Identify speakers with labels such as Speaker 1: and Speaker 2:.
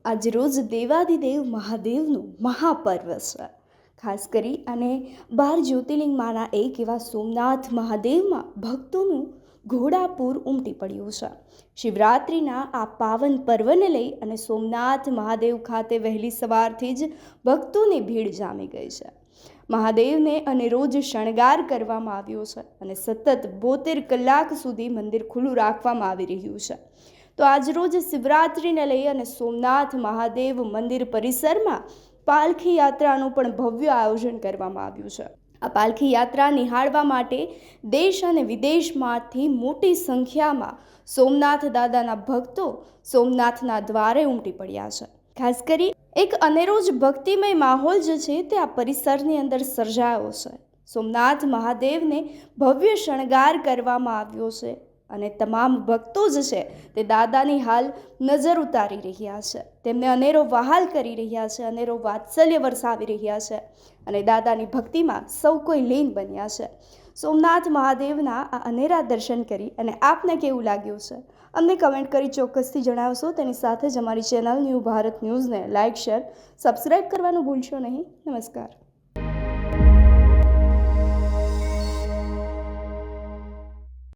Speaker 1: આજરોજ દેવાદિદેવ મહાદેવનું મહાપર્વ છે. ખાસ કરી અને 12 જ્યોતિર્લિંગમાંના એક એવા સોમનાથ મહાદેવમાં ભક્તોનું ઘોડાપૂર ઉમટી પડ્યું છે. શિવરાત્રિના આ પાવન પર્વને લઈ અને સોમનાથ મહાદેવ ખાતે વહેલી સવારથી જ ભક્તોની ભીડ જામી ગઈ છે. મહાદેવને અને રોજ શણગાર કરવામાં આવ્યો છે અને સતત 72 કલાક સુધી મંદિર ખુલ્લું રાખવામાં આવી રહ્યું છે. તો આજરોજ શિવરાત્રિને લઈ અને સોમનાથ મહાદેવ મંદિર પરિસરમાં પાલખી યાત્રાનું પણ ભવ્ય આયોજન કરવામાં આવ્યું છે. આ પાલખી યાત્રા નિહાળવા માટે દેશ અને વિદેશમાંથી મોટી સંખ્યામાં સોમનાથ દાદાના ભક્તો સોમનાથના દ્વારે ઉમટી પડ્યા છે. ખાસ કરી એક અનેરો જ ભક્તિમય માહોલ જે છે તે આ પરિસરની અંદર સર્જાયો છે. સોમનાથ મહાદેવને ભવ્ય શણગાર કરવામાં આવ્યો છે અને તમામ ભક્તો જ છે તે દાદાની હાલ નજર ઉતારી રહ્યા છે, તેમને અનેરો વહાલ કરી રહ્યા છે, અનેરો વાત્સલ્ય વરસાવી રહ્યા છે અને દાદાની ભક્તિમાં સૌ કોઈ લીન બન્યા છે. સોમનાથ મહાદેવના આ અનેરા દર્શન કરી અને આપને કેવું લાગ્યું છે અમને કમેન્ટ કરી ચોક્કસથી જણાવશો. તેની સાથે જ અમારી ચેનલ ન્યૂ ભારત ન્યૂઝને લાઇક, શેર, સબસ્ક્રાઈબ કરવાનું ભૂલશો નહીં. નમસ્કાર.